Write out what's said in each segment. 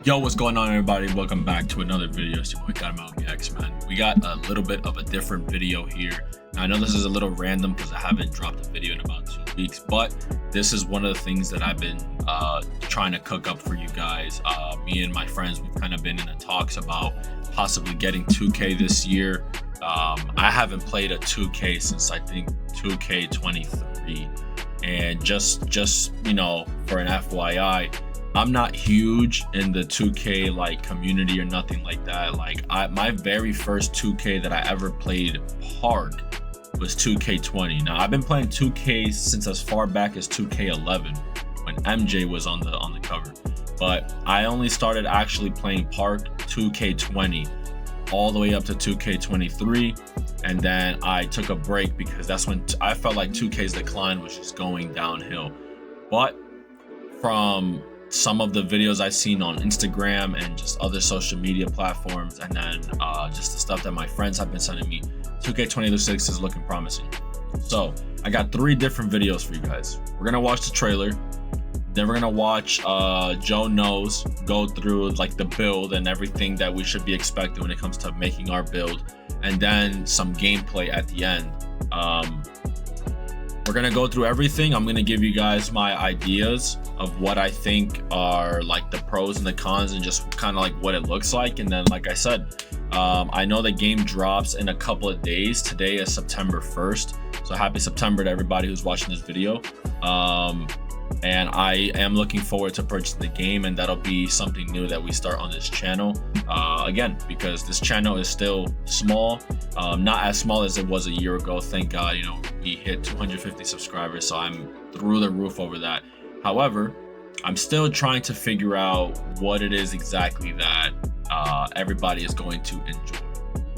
Yo, what's going on, everybody? Welcome back to another video. It's your boy GotMLBX, man. We got a little bit of a different video here. Now, I know this is a little random because I haven't dropped a video in about 2 weeks, but this is one of the things that I've been trying to cook up for you guys. Me and my friends, we've kind of been in the talks about possibly getting 2K this year. I haven't played a 2K since I think 2K23, and just you know, for an FYI, I'm not huge in the 2K like community or nothing like that. Like my very first 2K that I ever played hard was 2K20. Now I've been playing 2K since as far back as 2K11 when MJ was on the cover. But I only started actually playing Park 2K20 all the way up to 2K23, and then I took a break because that's when I felt like 2K's decline was just going downhill. But from some of the videos I've seen on Instagram and just other social media platforms, and then just the stuff that my friends have been sending me, 2K26 is looking promising. So I got 3 different videos for you guys. We're gonna watch the trailer, then we're gonna watch Joe Knows go through like the build and everything that we should be expecting when it comes to making our build, and then some gameplay at the end. We're gonna go through everything. I'm gonna give you guys my ideas of what I think are like the pros and the cons, and just kind of like what it looks like. And then, like I said, I know the game drops in a couple of days. Today is September 1st, so happy September to everybody who's watching this video. And I am looking forward to purchasing the game, and that'll be something new that we start on this channel. Again, because this channel is still small, not as small as it was a year ago. Thank God, you know, we hit 250 subscribers, so I'm through the roof over that. However, I'm still trying to figure out what it is exactly that everybody is going to enjoy.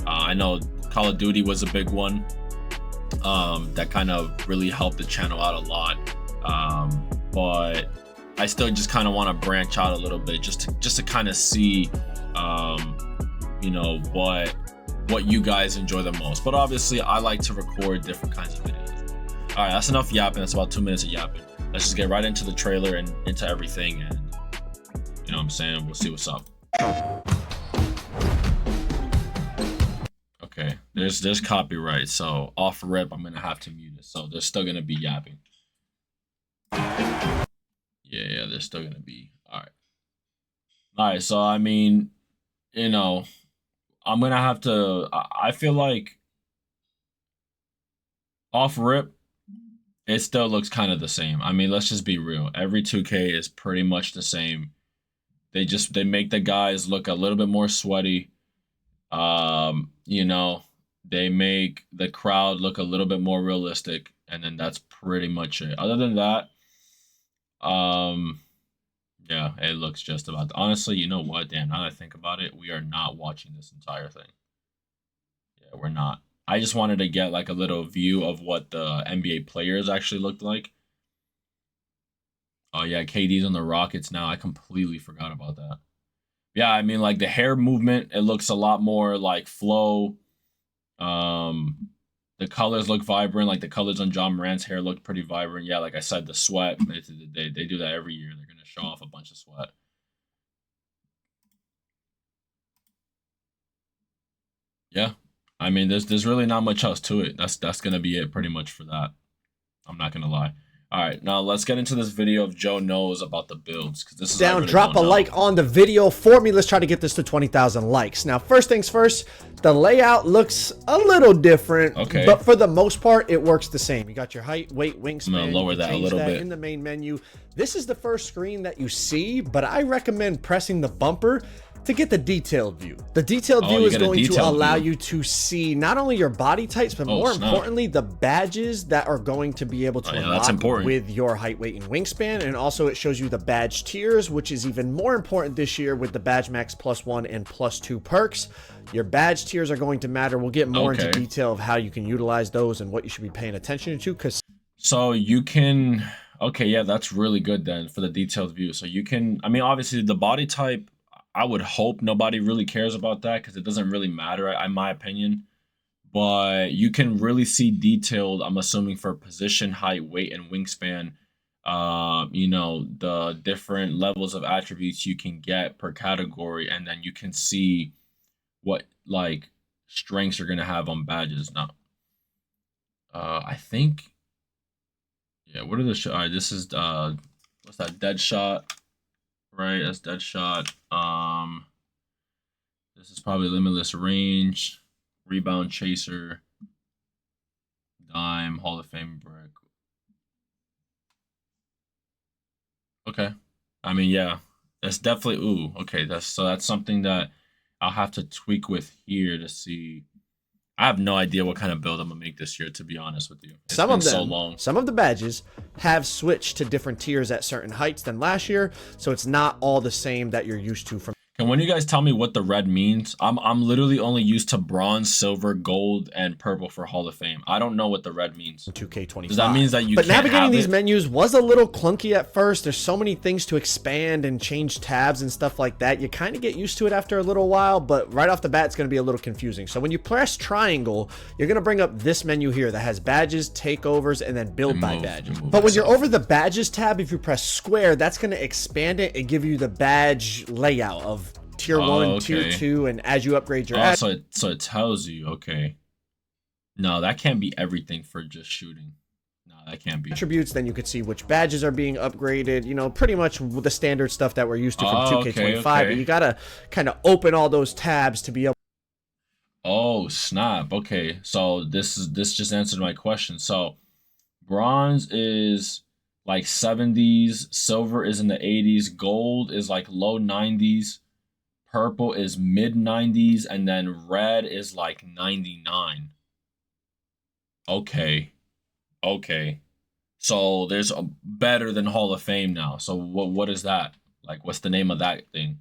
I know Call of Duty was a big one that kind of really helped the channel out a lot. But I still just kind of want to branch out a little bit, just to kind of see, you know, what you guys enjoy the most. But obviously, I like to record different kinds of videos. All right, that's enough yapping. That's about 2 minutes of yapping. Let's just get right into the trailer and into everything, and you know what I'm saying, we'll see what's up. Okay, there's copyright, so off rip, I'm gonna have to mute it. So there's still gonna be yapping. Yeah, there's still gonna be. All right. So I mean, you know, I'm gonna have to. I feel like off rip, it still looks kind of the same. I mean, let's just be real. Every 2K is pretty much the same. They make the guys look a little bit more sweaty. You know, they make the crowd look a little bit more realistic, and then that's pretty much it. Other than that, yeah, it looks just about. Honestly, you know what? Damn, now that I think about it, we are not watching this entire thing. Yeah, we're not. I just wanted to get like a little view of what the NBA players actually looked like. Oh yeah, KD's on the Rockets now. I completely forgot about that. Yeah, I mean, like the hair movement, it looks a lot more like flow. The colors look vibrant. Like the colors on John Morant's hair look pretty vibrant. Yeah, like I said, the sweat, they do that every year. They're gonna show off a bunch of sweat. Yeah, I mean, there's really not much else to it. That's gonna be it pretty much for that. I'm not gonna lie. All right, now let's get into this video of Joe Knows about the builds, because this is down, drop a like on the video for me. Let's try to get this to 20,000 likes. Now, first things first, the layout looks a little different, okay, but for the most part, it works the same. You got your height, weight, wingspan. I'm gonna lower that a little bit in the main menu. This is the first screen that you see, but I recommend pressing the bumper to get the detailed view. The detailed view is going to allow you to see not only your body types, but more importantly, the badges that are going to be able to unlock with your height, weight, and wingspan. And also it shows you the badge tiers, which is even more important this year with the Badge Max +1 and +2 perks. Your badge tiers are going to matter. We'll get more into detail of how you can utilize those and what you should be paying attention to. So you can, okay, yeah, that's really good then for the detailed view. So you can, I mean, obviously the body type, I would hope nobody really cares about that because it doesn't really matter, in my opinion. But you can really see detailed, I'm assuming, for position, height, weight, and wingspan you know, the different levels of attributes you can get per category, and then you can see what like strengths you're gonna have on badges. Now, I think, yeah. What are the all right? This is what's that? Dead shot, right? That's dead shot. This is probably limitless range, rebound chaser, dime, Hall of Fame brick. Okay. I mean, yeah, that's definitely ooh. Okay, that's something that I'll have to tweak with here to see. I have no idea what kind of build I'm gonna make this year, to be honest with you. Some of them, some of the badges have switched to different tiers at certain heights than last year, so it's not all the same that you're used to from. Can one of you guys tell me what the red means? I'm literally only used to bronze, silver, gold, and purple for Hall of Fame. I don't know what the red means. 2K25. Does that mean that you but can't navigating have these it? menus was a little clunky at first. There's so many things to expand and change tabs and stuff like that. You kind of get used to it after a little while, but right off the bat, it's going to be a little confusing. So when you press triangle, you're going to bring up this menu here that has badges, takeovers, and then build by badges. But when you're over the badges tab, if you press square, that's going to expand it and give you the badge layout of tier 1, tier 2, and as you upgrade your so it tells you, okay. No, that can't be everything for just shooting. No, that can't be. Attributes, then you could see which badges are being upgraded, you know, pretty much the standard stuff that we're used to from 2K25. But you gotta kind of open all those tabs to be able. Oh, snap. Okay, so this just answered my question. So bronze is like 70s, silver is in the 80s, gold is like low 90s, purple is mid 90s, and then red is like 99. Okay. So there's a better than Hall of Fame now. So what is that? Like, what's the name of that thing?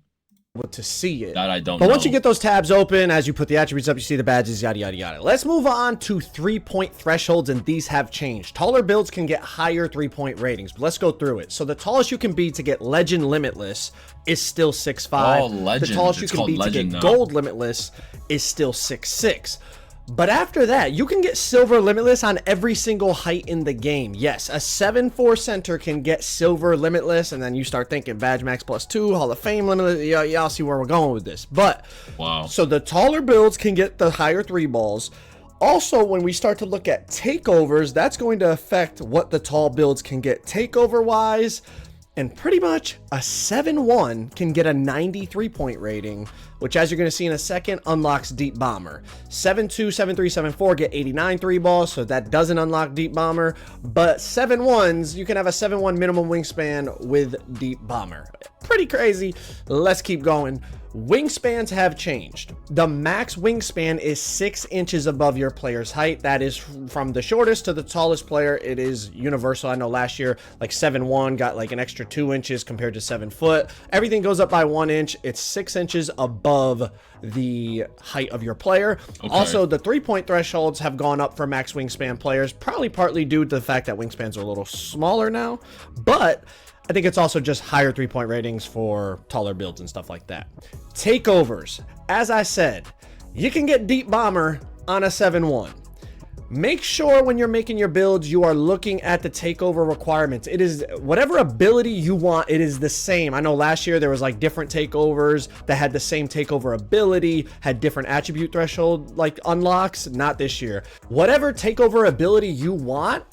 To see it. That I don't know. But once you get those tabs open, as you put the attributes up, you see the badges, yada, yada, yada. Let's move on to 3-point thresholds, and these have changed. Taller builds can get higher 3-point ratings, but let's go through it. So the tallest you can be to get Legend Limitless is still 6'5". Oh, Legend. The tallest you can be to get Gold Limitless is still 6'6". But after that, you can get Silver Limitless on every single height in the game. Yes, a 7'4" center can get Silver Limitless, and then you start thinking Badge Max +2, Hall of Fame Limitless. Y'all see where we're going with this. But, wow. So the taller builds can get the higher 3 balls. Also, when we start to look at takeovers, that's going to affect what the tall builds can get takeover-wise. And pretty much a 7'1" can get a 93-point rating, which, as you're going to see in a second, unlocks Deep Bomber. 7'2", 7'3", 7'4" get 89 3 balls, so that doesn't unlock Deep Bomber. But 7'1s, you can have a 7'1" minimum wingspan with Deep Bomber. Pretty crazy. Let's keep going. Wingspans have changed. The max wingspan is 6 inches above your player's height. That is from the shortest to the tallest player. It is universal. I know last year, like 7'1" got like an extra 2 inches compared to 7 foot. Everything goes up by 1 inch. It's 6 inches above the height of your player. Okay. Also, the 3-point thresholds have gone up for max wingspan players, probably partly due to the fact that wingspans are a little smaller now, but I think it's also just higher 3-point ratings for taller builds and stuff like that. Takeovers. As I said, you can get Deep Bomber on a 7'1". Make sure when you're making your builds, you are looking at the takeover requirements. It is whatever ability you want, it is the same. I know last year there was like different takeovers that had the same takeover ability, had different attribute threshold like unlocks. Not this year. Whatever takeover ability you want,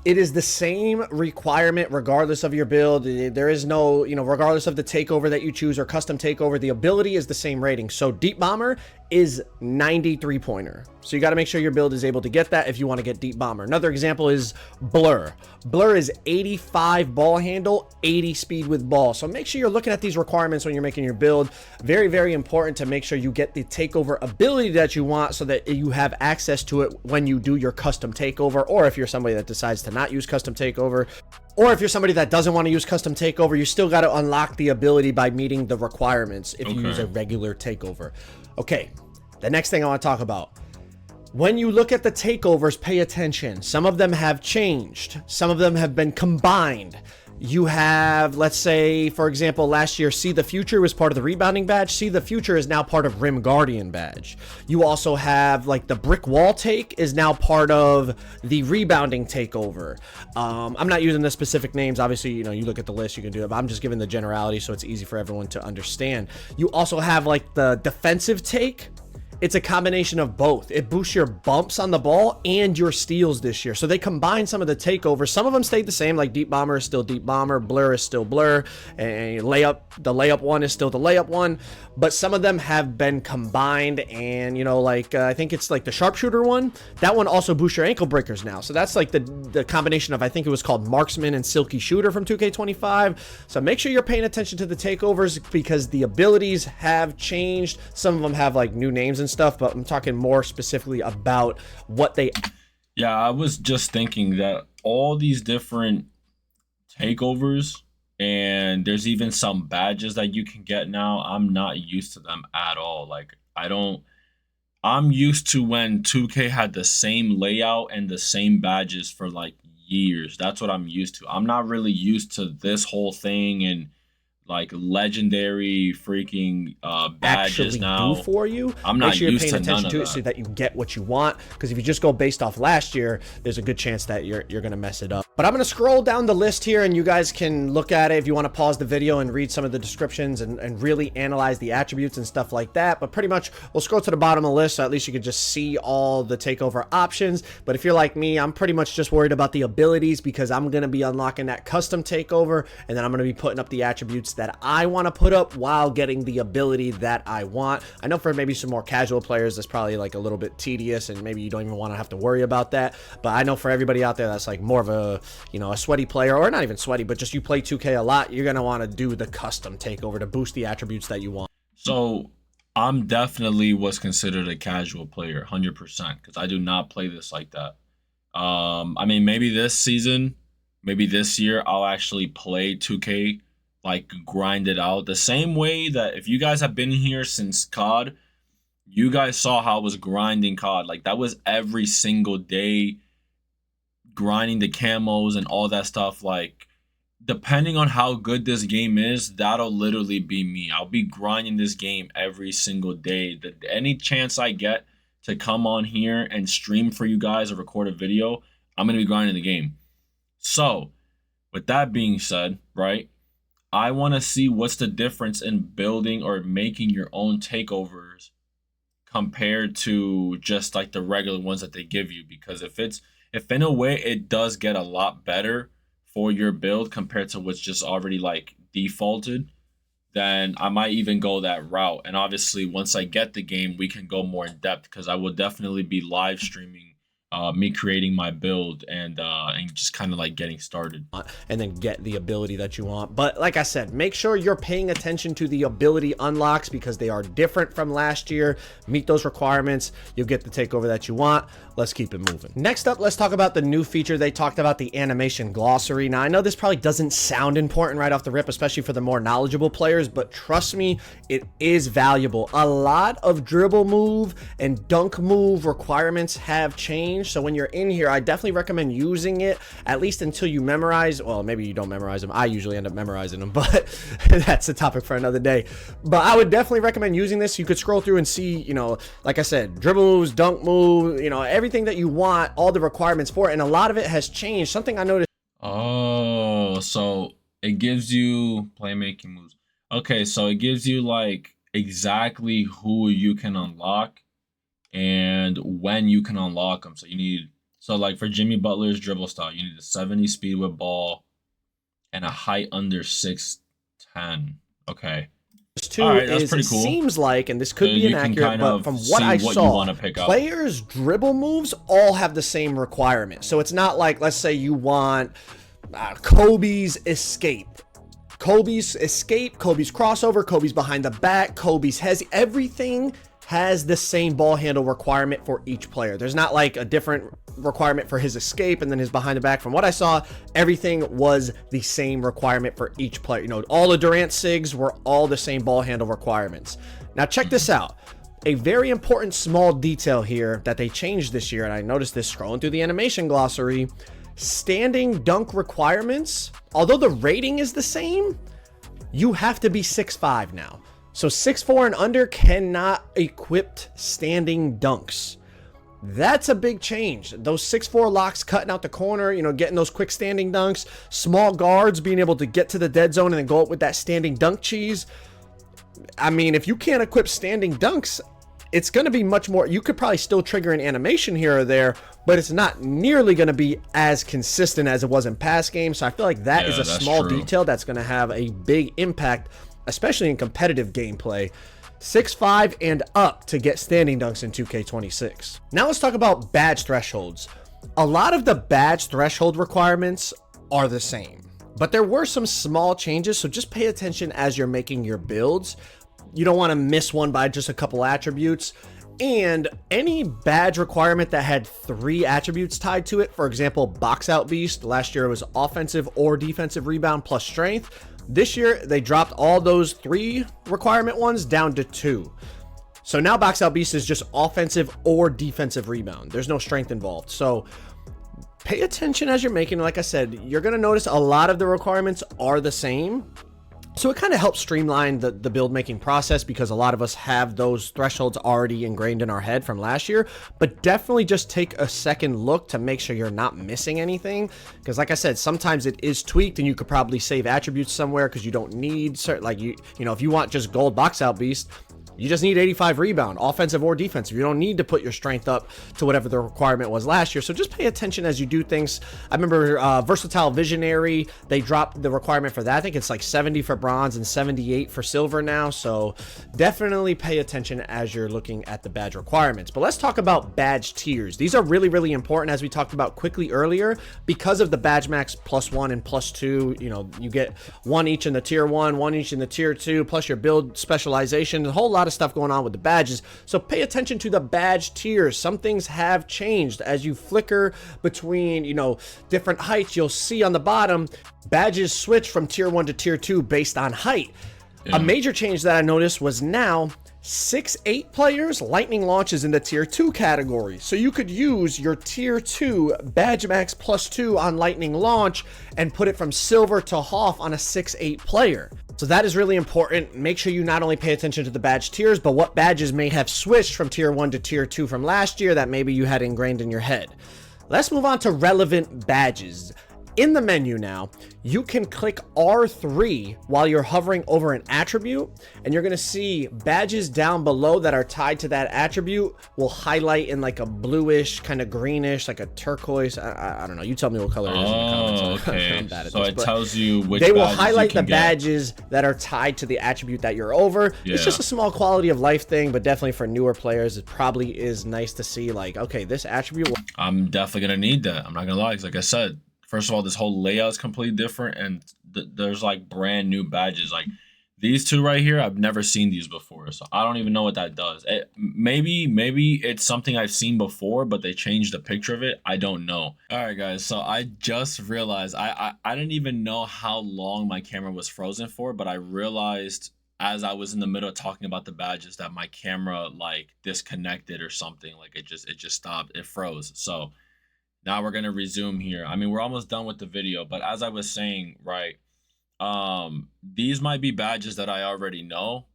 it is the same requirement regardless of your build. There is no, regardless of the takeover that you choose or custom takeover, the ability is the same rating. So Deep Bomber is 93 pointer. So you got to make sure your build is able to get that if you want to get Deep Bomber. Another example is Blur. Blur is 85 ball handle, 80 speed with ball. So make sure you're looking at these requirements when you're making your build. Very, very important to make sure you get the takeover ability that you want so that you have access to it when you do your custom takeover, or if you're somebody that decides to not use custom takeover. Or if you're somebody that doesn't want to use custom takeover, you still got to unlock the ability by meeting the requirements if you use a regular takeover. Okay, the next thing I want to talk about. When you look at the takeovers, pay attention. Some of them have changed. Some of them have been combined. You have, let's say, for example, last year, See the Future was part of the rebounding badge. See the Future is now part of Rim Guardian badge. You also have, like, the Brick Wall take is now part of the rebounding takeover. I'm not using the specific names. Obviously, you know, you look at the list, you can do it, but I'm just giving the generality so it's easy for everyone to understand. You also have, like, the defensive take. It's a combination of both. It boosts your bumps on the ball and your steals this year. So they combine some of the takeovers. Some of them stayed the same, like Deep Bomber is still Deep Bomber, Blur is still Blur, and the layup one is still the layup one. But some of them have been combined, and, you know, like, I think it's like the Sharpshooter one. That one also boosts your ankle breakers now. So that's like the combination of, I think it was called Marksman and Silky Shooter from 2K25. So make sure you're paying attention to the takeovers because the abilities have changed. Some of them have like new names and stuff, but I'm talking more specifically about what they. Yeah, I was just thinking that all these different takeovers, and there's even some badges that you can get now. I'm not used to them at all. Like, I'm used to when 2K had the same layout and the same badges for like years. That's what I'm used to. I'm not really used to this whole thing and like legendary freaking badges now do for you. I'm not used to none of that. So that you get what you want, because if you just go based off last year, there's a good chance that you're gonna mess it up. But I'm gonna scroll down the list here and you guys can look at it if you want to pause the video and read some of the descriptions and really analyze the attributes and stuff like that. But pretty much we'll scroll to the bottom of the list so at least you can just see all the takeover options. But if you're like me, I'm pretty much just worried about the abilities because I'm gonna be unlocking that custom takeover, and then I'm gonna be putting up the attributes that I want to put up while getting the ability that I want. I know for maybe some more casual players that's probably like a little bit tedious and maybe you don't even want to have to worry about that, but I know for everybody out there that's like more of a, you know, a sweaty player, or not even sweaty, but just you play 2K a lot, you're going to want to do the custom takeover to boost the attributes that you want. So I'm definitely what's considered a casual player 100% because I do not play this like that. I mean, maybe this season, maybe this year I'll actually play 2K, like grind it out the same way that if you guys have been here since COD, you guys saw how I was grinding COD. Like that was every single day, grinding the camos and all that stuff. Like depending on how good this game is, that'll literally be me. I'll be grinding this game every single day. Any chance I get to come on here and stream for you guys or record a video, I'm gonna be grinding the game. So with that being said, right, I want to see what's the difference in building or making your own takeovers compared to just like the regular ones that they give you. Because if in a way it does get a lot better for your build compared to what's just already like defaulted, then I might even go that route. And obviously once I get the game, we can go more in depth because I will definitely be live streaming me creating my build and just kind of like getting started and then get the ability that you want. But like I said, make sure you're paying attention to the ability unlocks because they are different from last year. Meet those requirements, you'll get the takeover that you want. Let's keep it moving. Next up, let's talk about the new feature they talked about, the animation glossary. Now I know this probably doesn't sound important right off the rip, especially for the more knowledgeable players, but trust me, it is valuable. A lot of dribble move and dunk move requirements have changed. So when you're in here, I definitely recommend using it at least until you memorize. Well, maybe you don't memorize them. I usually end up memorizing them, but that's a topic for another day. But I would definitely recommend using this. You could scroll through and see, you know, like I said, dribble moves, dunk move, you know, everything that you want, all the requirements for it. And a lot of it has changed. Something I noticed. Oh, so it gives you playmaking moves. Okay, so it gives you like exactly who you can unlock and when you can unlock them. So you need, so like for Jimmy Butler's dribble style, you need a 70 speed with ball and a height under 6'10". Okay. All right, that's pretty cool. It seems like, and this could be inaccurate, but from what I saw, players' dribble moves all have the same requirement. So it's not like, let's say you want Kobe's escape. Kobe's escape, Kobe's crossover, Kobe's behind the back, Kobe's hezzy. Everything has the same ball handle requirement for each player. There's not like a different requirement for his escape and then his behind the back. From what I saw, everything was the same requirement for each player. You know, all the Durant SIGs were all the same ball handle requirements. Now check this out. A very important small detail here that they changed this year, and I noticed this scrolling through the animation glossary. standing dunk requirements, although the rating is the same, you have to be 6'5" now. So 6'4" and under cannot equip standing dunks. That's a big change. Those 6'4" locks cutting out the corner, you know, getting those quick standing dunks, small guards being able to get to the dead zone and then go up with that standing dunk cheese. I mean, if you can't equip standing dunks, it's going to be much more. You could probably still trigger an animation here or there, but it's not nearly going to be as consistent as it was in past games. So I feel like that is a small detail that's going to have a big impact, especially in competitive gameplay. 6'5" and up to get standing dunks in 2K26. Now let's talk about badge thresholds. A lot of the badge threshold requirements are the same, but there were some small changes, so just pay attention as you're making your builds. You don't want to miss one by just a couple attributes. And any badge requirement that had 3 attributes tied to it, for example, box out beast, last year it was offensive or defensive rebound plus strength. This year, they dropped all those 3 requirement ones down to 2. So now Box Out Beast is just offensive or defensive rebound. There's no strength involved. So pay attention as you're making. Like I said, you're going to notice a lot of the requirements are the same. So it kind of helps streamline the build making process because a lot of us have those thresholds already ingrained in our head from last year. But definitely just take a second look to make sure you're not missing anything. Because like I said, sometimes it is tweaked and you could probably save attributes somewhere because you don't need certain, like you know, if you want just gold box out beast, you just need 85 rebound, offensive or defensive. You don't need to put your strength up to whatever the requirement was last year. So just pay attention as you do things. I remember Versatile Visionary, they dropped the requirement for that. I think it's like 70 for bronze and 78 for silver now. So definitely pay attention as you're looking at the badge requirements. But let's talk about badge tiers. These are really, really important, as we talked about quickly earlier, because of the badge max +1 and +2. You know, you get 1 each in the tier 1, 1 each in the tier 2, plus your build specialization, a whole lot of stuff going on with the badges. So pay attention to the badge tiers. Some things have changed as you flicker between, you know, different heights. You'll see on the bottom badges switch from tier 1 to tier 2 based on height. A major change that I noticed was now 6'8" players, lightning launches in the tier 2 category. So you could use your tier 2 badge max +2 on lightning launch and put it from silver to Hoff on a 6'8" player. So that is really important. Make sure you not only pay attention to the badge tiers, but what badges may have switched from tier 1 to tier 2 from last year that maybe you had ingrained in your head. Let's move on to relevant badges. In the menu now, you can click R3 while you're hovering over an attribute, and you're going to see badges down below that are tied to that attribute will highlight in like a bluish, kind of greenish, like a turquoise. I don't know. You tell me what color it is in the comments. Okay. I'm bad at so this, it tells you which they will highlight the badges that are tied to the attribute that you're over. Yeah. It's just a small quality of life thing, but definitely for newer players, it probably is nice to see like, okay, this attribute. I'm definitely going to need that. I'm not going to lie. 'Cause like I said, first of all, this whole layout is completely different, and there's like brand new badges. Like these 2 right here, I've never seen these before, so I don't even know what that does. Maybe it's something I've seen before, but they changed the picture of it. I don't know. All right, guys. So I just realized I didn't even know how long my camera was frozen for, but I realized as I was in the middle of talking about the badges that my camera like disconnected or something. Like it just stopped. It froze. So now we're going to resume here. I mean, we're almost done with the video, but as I was saying, right, these might be badges that I already know.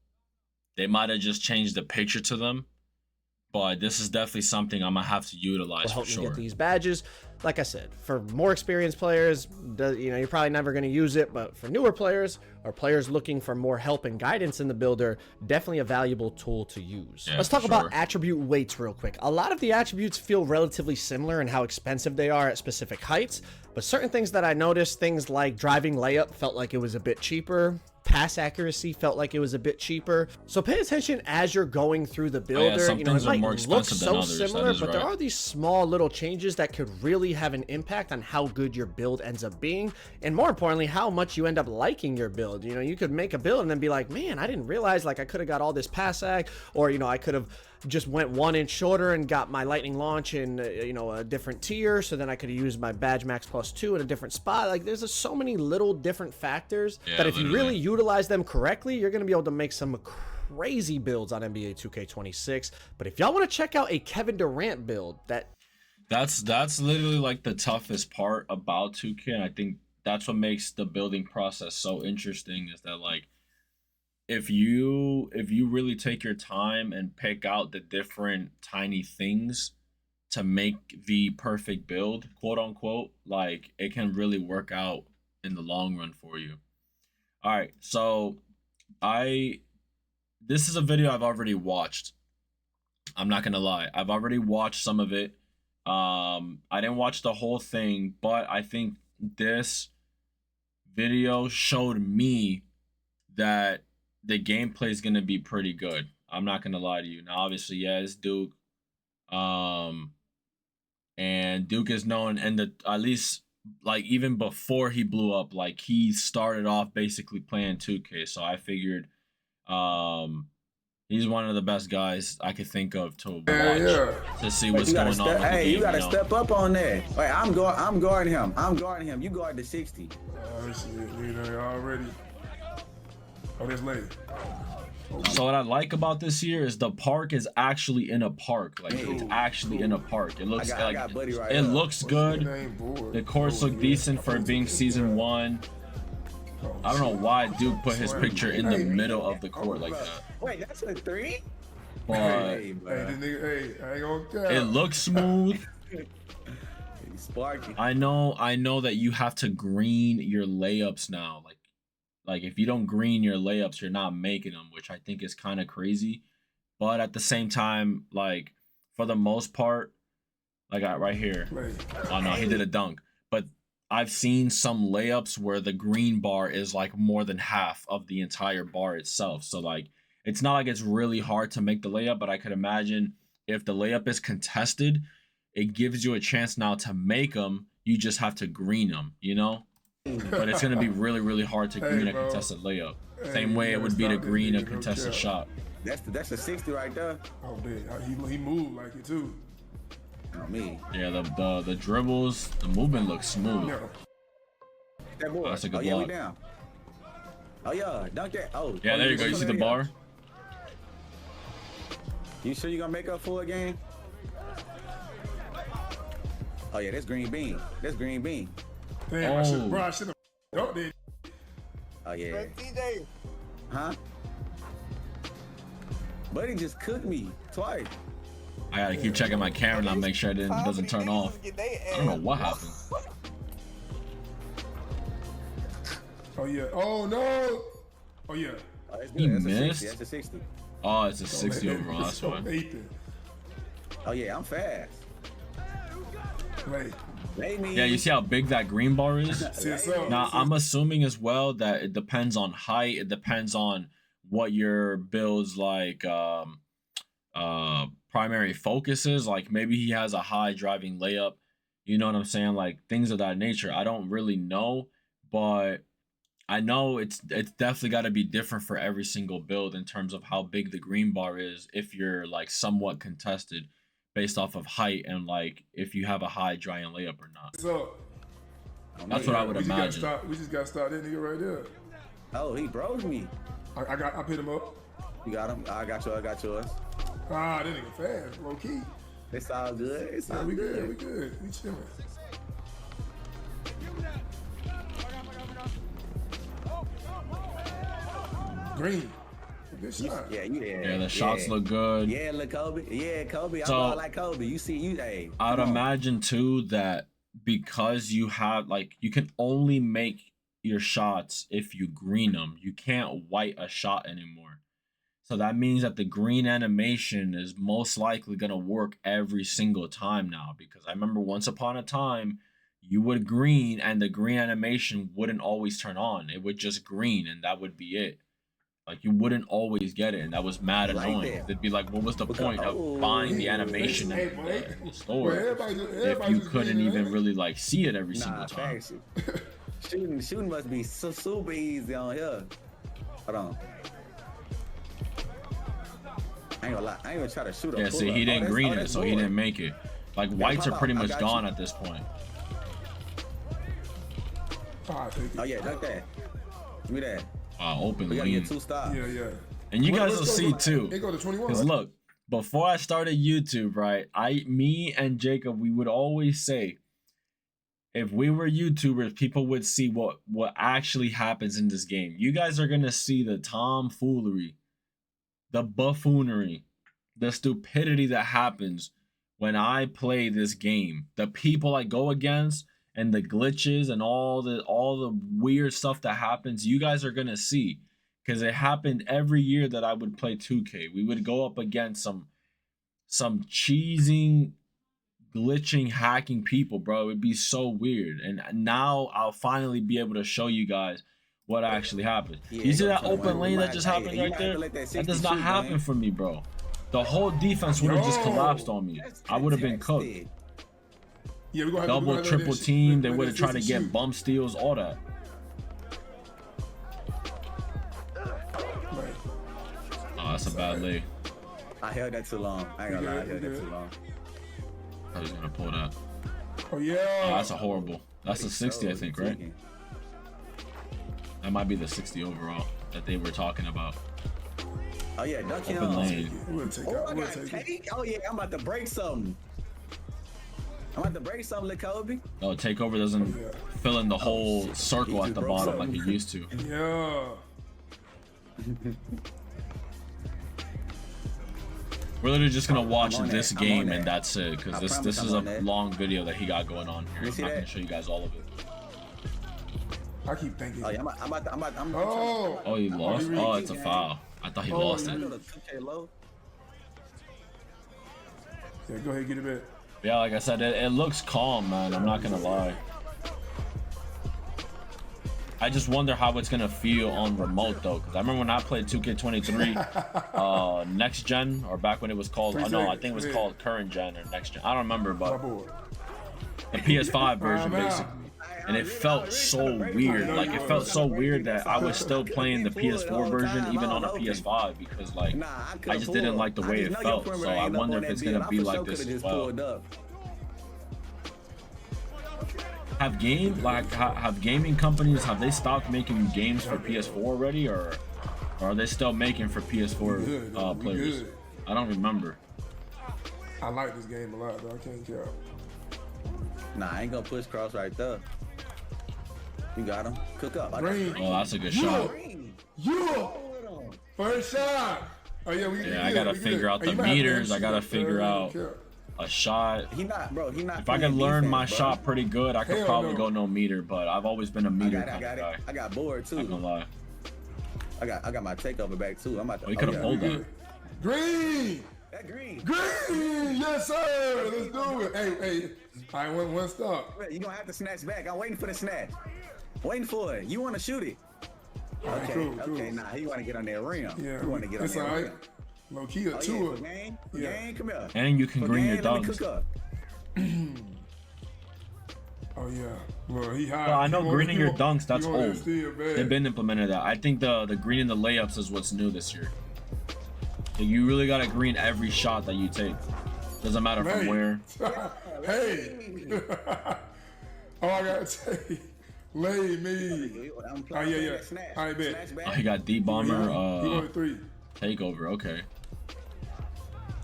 They might have just changed the picture to them, but this is definitely something I'm going to have to utilize for sure. Get these badges. Like I said, for more experienced players, you know, you're probably never going to use it, but for newer players or players looking for more help and guidance in the builder, definitely a valuable tool to use. Yeah, let's talk about attribute weights real quick. A lot of the attributes feel relatively similar in how expensive they are at specific heights, but certain things that I noticed, things like driving layup felt like it was a bit cheaper. Pass accuracy felt like it was a bit cheaper. So pay attention as you're going through the builder. Some you know, things it might are more expensive look than so others. similar, but there are these small little changes that could really have an impact on how good your build ends up being, and more importantly, how much you end up liking your build. You know, you could make a build and then be like, man, I didn't realize like I could have got all this pass ac, or you know, I could have just went 1 inch shorter and got my lightning launch in you know, a different tier, so then I could have used my badge max +2 in a different spot. Like there's just so many little different factors that if you really utilize them correctly, you're going to be able to make some crazy builds on NBA 2K26. But if y'all want to check out a Kevin Durant build that That's literally like the toughest part about 2K, and I think that's what makes the building process so interesting. Is that like if you really take your time and pick out the different tiny things to make the perfect build, quote unquote, like it can really work out in the long run for you. All right, so this is a video I've already watched. I'm not gonna lie, I've already watched some of it. I didn't watch the whole thing, but I think this video showed me that the gameplay is gonna be pretty good. I'm not gonna lie to you. Now, obviously, yeah, it's Duke. And Duke is known, and at least like even before he blew up, like he started off basically playing 2K. So I figured, he's one of the best guys I could think of to watch to see what's going on. Hey, you gotta step up on that. Wait, I'm guarding him. I'm guarding him. You guard the 60. Oh shit, nigga, already. Oh, that's late. So what I like about this here is the park is actually in a park. Like it's actually in a park. It looks it looks good. The courts look decent for being season 1. I don't know why Duke put his picture in the middle of the court like that. Wait, that's a 3? But hey, this nigga, I ain't gonna count. It looks smooth. Sparky. I know that you have to green your layups now. Like if you don't green your layups, you're not making them, which I think is kind of crazy. But at the same time, like for the most part, like right here. Oh no, he did a dunk. But I've seen some layups where the green bar is like more than half of the entire bar itself. So like it's not like it's really hard to make the layup, but I could imagine if the layup is contested, it gives you a chance now to make them. You just have to green them, you know? But it's going to be really, really hard to green a contested layup. Same way it would be to green a contested shot. That's a 60 right there. Oh, damn. He moved like it too. Not me. Yeah, the dribbles, the movement looks smooth. No. That boy. That's a good yeah, block. we down. Oh yeah, dunk that. Oh. Yeah, there you go. You see the bar? You sure you gonna make up for a game? Oh yeah, that's green bean. That's green bean. Damn, I should have dunked it. Oh yeah. TJ. Huh? Buddy just cooked me twice. I gotta keep checking my camera now, make sure it doesn't turn off. I don't know what happened. Oh yeah. Oh no. Oh yeah. Oh, that's He good. missed? That's a 60. Oh, it's a 60 overall. That's fine. Oh yeah, I'm fast. Wait. Yeah, you see how big that green bar is? Now, I'm assuming as well that it depends on height. It depends on what your build's like primary focus is. Like maybe he has a high driving layup. You know what I'm saying? Like things of that nature. I don't really know, but I know it's definitely got to be different for every single build in terms of how big the green bar is if you're like somewhat contested based off of height and like if you have a high drying layup or not. So that's what I would imagine. We just got to start that nigga right there. Oh, he broke me. I picked him up. You got him? I got yours. Ah, that nigga fast, low key. It's all good. It's all we good. We good. We chilling. Green. Good shot. Yeah, the shots look good. Yeah, look, Kobe. Yeah, Kobe. So, I'm like Kobe. You see, hey. I'd imagine too that because you have like you can only make your shots if you green them. You can't white a shot anymore. So that means that the green animation is most likely gonna work every single time now. Because I remember once upon a time, you would green and the green animation wouldn't always turn on. It would just green and that would be it. Like you wouldn't always get it, and that was mad annoying. They'd be like, "What was the point of buying the animation in the store if you couldn't even really like see it every single time?" Shooting must be super easy on here. Hold on. I ain't gonna lie. I ain't gonna try to shoot. Yeah, see, he didn't green it, so he didn't make it. Like whites are pretty much gone at this point. Oh yeah, like that. Give me that. Open we lean. Get 2 stops. Yeah. And you guys will see too. It go to 21. Because look, before I started YouTube, right? Me and Jacob, we would always say, if we were YouTubers, people would see what actually happens in this game. You guys are gonna see the tomfoolery, the buffoonery, the stupidity that happens when I play this game. The people I go against and the glitches and all the weird stuff that happens, you guys are gonna see. Because it happened every year that I would play 2K. We would go up against some cheesing, glitching, hacking people, bro. It'd be so weird. And now I'll finally be able to show you guys what actually happened. Yeah, you see that open lane that just happened right there? That does not happen for me, bro. The whole defense would have just collapsed on me. I would have been cooked. Yeah, we're gonna double, triple team. They would have tried to get bump steals, all that. Oh, that's a bad lay. I held that too long. I ain't gonna lie, I held that too long. I was gonna pull that. Oh yeah. Oh, that's a horrible. That's a 60, I think, right? That might be the 60 overall that they were talking about. Oh yeah, duck him. Open lane. Oh yeah, I'm about to break something. I'm about to break something, Lil Kobe. Oh, takeover doesn't fill in the whole circle at the bottom like it used to. Yeah. We're literally just gonna watch this game and that's it, because this is a long video that he got going on here. I'm not gonna show you guys all of it. I keep thinking. Oh yeah, I'm oh, he lost? Oh, it's a foul. I thought he lost it. Yeah, go ahead, get it back. Yeah, like I said, it looks calm, man. I'm not gonna lie. I just wonder how it's gonna feel on remote though, because I remember when I played 2K23 next gen, or back when it was called, oh no, I think it was called current gen or next gen. I don't remember, but the PS5 version basically. And it felt so weird. Like it felt so weird that I was still playing the PS4 version even on a PS5 because like I just didn't like the way it felt. So I wonder if it's gonna be like this as well. Have gaming companies, have they stopped making games for PS4 already, or are they still making for PS4 players? I don't remember. I like this game a lot, though. I can't care. Nah, I ain't gonna push cross right there. You got him. Cook up. Oh, that's a good shot. First shot. Oh yeah, I gotta figure out the meters. I gotta figure out a shot. He not. If I could learn my shot pretty good, I could probably go no meter. But I've always been a meter kind of guy. I got bored too. Not gonna lie. I got my takeover back too. I'm about to. We could have pulled that. Green. That green. Yes sir. Let's do it. Hey. I went one stop. You gonna have to snatch back. I'm waiting for the snatch. Waiting for it. You want to shoot it? Okay. Cool. Nah, he want to get on that rim. Yeah. You want to get on that rim. Low key a two. Gang, come here. And you can green your dunks. Oh yeah. Well, he high. Well, I know greening your dunks, that's old. They've been implemented that. I think the greening the layups is what's new this year. So you really gotta green every shot that you take. Doesn't matter from where. Hey. Oh, I gotta say, lay me. Oh yeah. I bet. Oh, he got D bomber. He wanted 3. Takeover. Okay.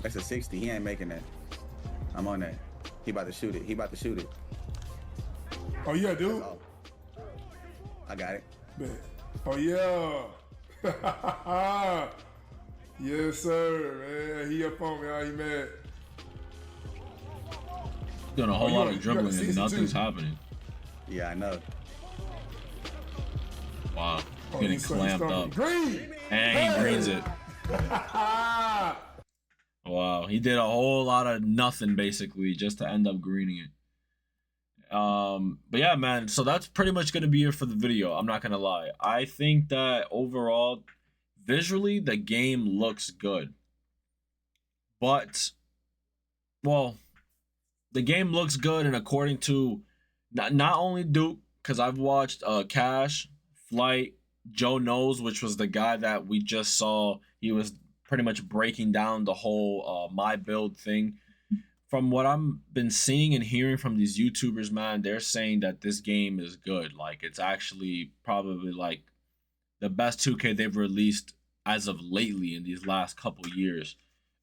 That's a 60. He ain't making that. I'm on that. He about to shoot it. Oh yeah, dude. I got it. Bet. Oh yeah. Yes sir, man. He up on me. He mad. Doing a whole lot of dribbling and nothing's happening. Yeah, I know. Wow. He's getting clamped up. Green. And he greens it. Wow. He did a whole lot of nothing basically just to end up greening it. But yeah, man, so that's pretty much gonna be it for the video. I'm not gonna lie. I think that overall, visually, the game looks good. But, well, the game looks good, and according to not only Duke, because I've watched Cash, Flight, Joe Knows, which was the guy that we just saw. He was pretty much breaking down the whole my build thing. From what I've been seeing and hearing from these YouTubers, man, they're saying that this game is good. Like, it's actually probably like the best 2K they've released as of lately in these last couple years.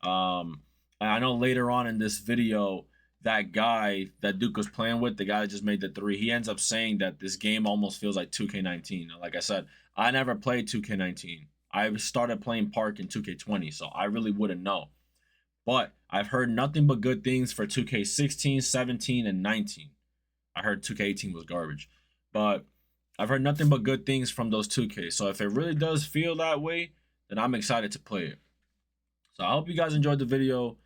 And I know later on in this video, that guy that Duke was playing with, the guy that just made the 3, he ends up saying that this game almost feels like 2K19. Like I said, I never played 2K19. I started playing Park in 2K20, so I really wouldn't know. But I've heard nothing but good things for 2K16, 17, and 19. I heard 2K18 was garbage. But I've heard nothing but good things from those 2K. So if it really does feel that way, then I'm excited to play it. So I hope you guys enjoyed the video.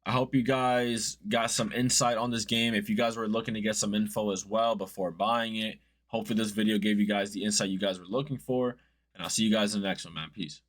I hope you guys got some insight on this game. If you guys were looking to get some info as well before buying it, hopefully this video gave you guys the insight you guys were looking for. And I'll see you guys in the next one, man. Peace.